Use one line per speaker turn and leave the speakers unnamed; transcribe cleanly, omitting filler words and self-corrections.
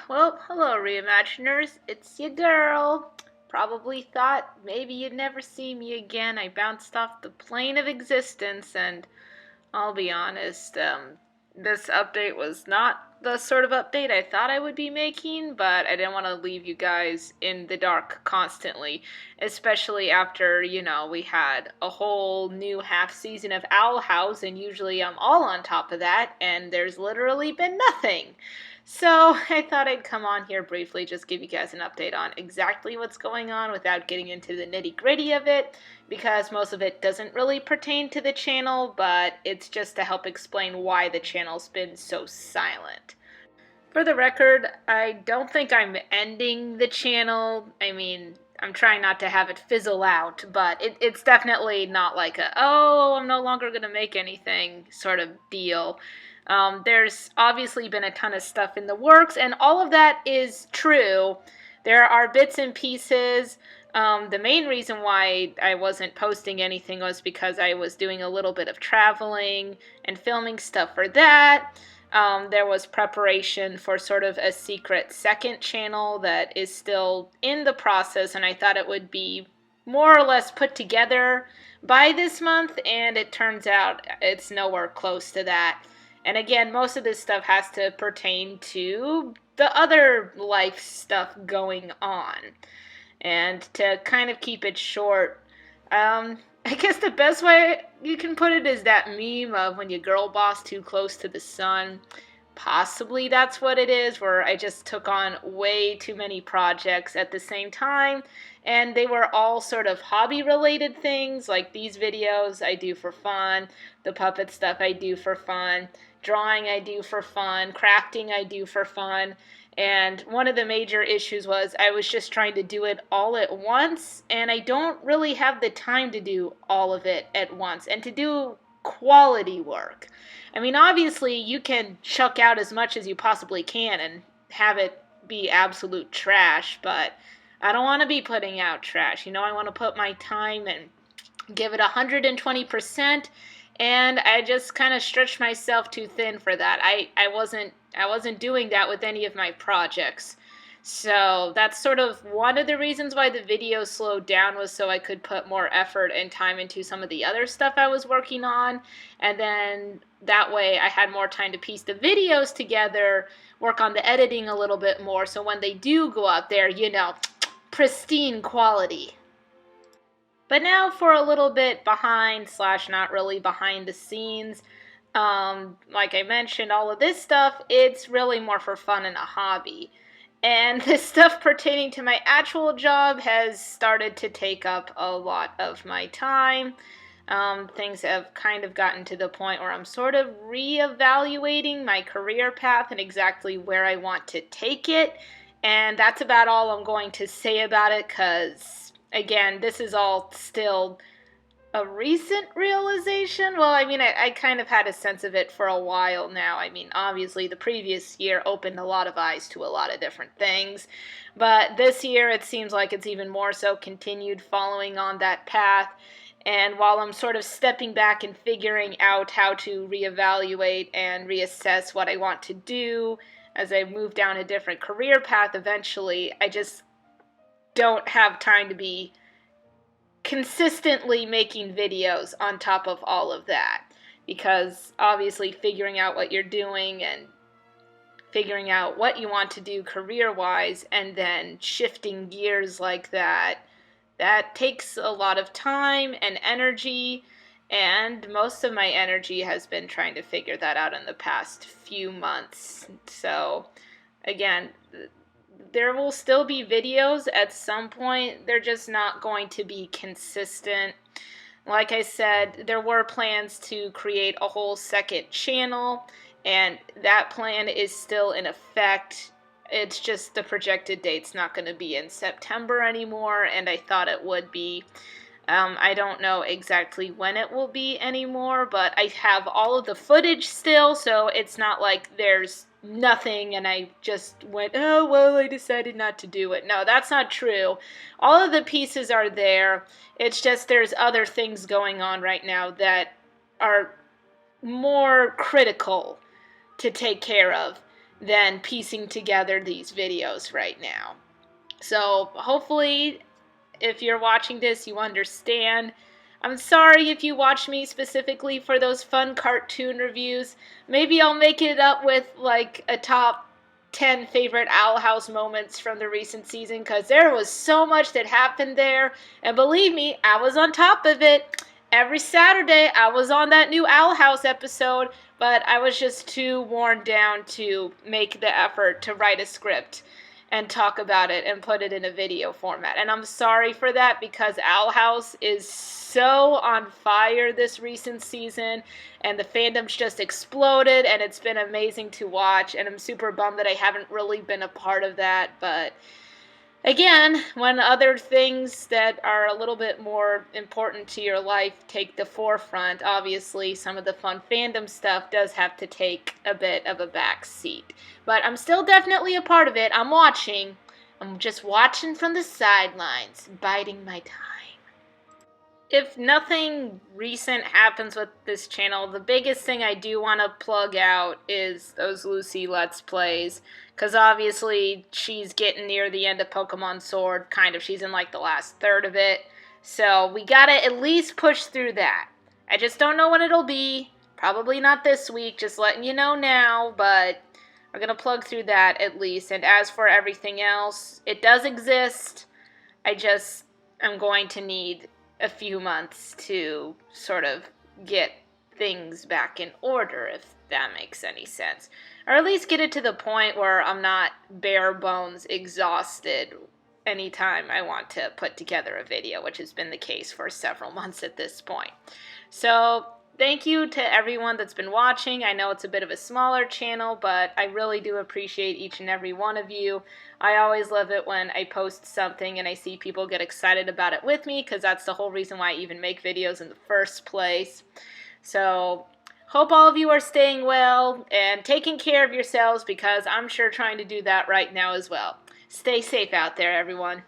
Well, hello, reimaginers. It's your girl. Probably thought maybe you'd never see me again. I bounced off the plane of existence, and I'll be honest, this update was not the sort of update I thought I would be making, but I didn't want to leave you guys in the dark constantly, especially after, we had a whole new half season of Owl House, and usually I'm all on top of that, and there's literally been nothing. So I thought I'd come on here briefly, just give you guys an update on exactly what's going on without getting into the nitty-gritty of it, because most of it doesn't really pertain to the channel, but it's just to help explain why the channel's been so silent. For the record, I don't think I'm ending the channel. I mean, I'm trying not to have it fizzle out, but it's definitely not like I'm no longer going to make anything sort of deal. There's obviously been a ton of stuff in the works, and all of that is true. There are bits and pieces. The main reason why I wasn't posting anything was because I was doing a little bit of traveling and filming stuff for that. There was preparation for sort of a secret second channel that is still in the process, and I thought it would be more or less put together by this month, and it turns out it's nowhere close to that. And again, most of this stuff has to pertain to the other life stuff going on. And to kind of keep it short, I guess the best way you can put it is that meme of when your girl boss too close to the sun. Possibly that's what it is, where I just took on way too many projects at the same time, and they were all sort of hobby-related things, like these videos I do for fun, the puppet stuff I do for fun, drawing I do for fun, crafting I do for fun. And one of the major issues was I was just trying to do it all at once, and I don't really have the time to do all of it at once and to do quality work. I mean, obviously, you can chuck out as much as you possibly can and have it be absolute trash, but I don't want to be putting out trash. I want to put my time and give it 120%, and I just kind of stretched myself too thin for that. I wasn't doing that with any of my projects. So that's sort of one of the reasons why the video slowed down, was so I could put more effort and time into some of the other stuff I was working on. And then that way I had more time to piece the videos together, work on the editing a little bit more, so when they do go out there, pristine quality. But now for a little bit behind / not really behind the scenes. Like I mentioned, all of this stuff, it's really more for fun and a hobby. And the stuff pertaining to my actual job has started to take up a lot of my time. Things have kind of gotten to the point where I'm sort of reevaluating my career path and exactly where I want to take it. And that's about all I'm going to say about it, because, again, this is all still a recent realization. Well, I mean, I kind of had a sense of it for a while now. I mean, obviously, the previous year opened a lot of eyes to a lot of different things. But this year, it seems like it's even more so continued following on that path. And while I'm sort of stepping back and figuring out how to reevaluate and reassess what I want to do as I move down a different career path eventually, I just don't have time to be consistently making videos on top of all of that, because obviously figuring out what you're doing and figuring out what you want to do career-wise and then shifting gears like that takes a lot of time and energy, and most of my energy has been trying to figure that out in the past few months. So again, there will still be videos at some point. They're just not going to be consistent. Like I said, there were plans to create a whole second channel, and that plan is still in effect. It's just the projected date's not going to be in September anymore, and I thought it would be. I don't know exactly when it will be anymore, but I have all of the footage still, so it's not like there's nothing and I just went, oh, well, I decided not to do it. No, that's not true. All of the pieces are there. It's just there's other things going on right now that are more critical to take care of. than piecing together these videos right now. So hopefully, if you're watching this, you understand. I'm sorry if you watch me specifically for those fun cartoon reviews. Maybe I'll make it up with like a top 10 favorite Owl House moments from the recent season, because there was so much that happened there. And believe me, I was on top of it. Every Saturday, I was on that new Owl House episode, but I was just too worn down to make the effort to write a script and talk about it and put it in a video format. And I'm sorry for that, because Owl House is so on fire this recent season, and the fandom's just exploded, and it's been amazing to watch, and I'm super bummed that I haven't really been a part of that. But again, when other things that are a little bit more important to your life take the forefront, obviously some of the fun fandom stuff does have to take a bit of a back seat. But I'm still definitely a part of it. I'm watching. I'm just watching from the sidelines, biding my time. If nothing recent happens with this channel, the biggest thing I do want to plug out is those Lucy Let's Plays. Because obviously she's getting near the end of Pokemon Sword, kind of. She's in like the last third of it. So we gotta at least push through that. I just don't know when it'll be. Probably not this week, just letting you know now. But we're gonna plug through that at least. And as for everything else, it does exist. I'm going to need a few months to sort of get things back in order, if that makes any sense. Or at least get it to the point where I'm not bare bones exhausted anytime I want to put together a video, which has been the case for several months at this point. So thank you to everyone that's been watching. I know it's a bit of a smaller channel, but I really do appreciate each and every one of you. I always love it when I post something and I see people get excited about it with me, because that's the whole reason why I even make videos in the first place. So hope all of you are staying well and taking care of yourselves, because I'm sure trying to do that right now as well. Stay safe out there, everyone.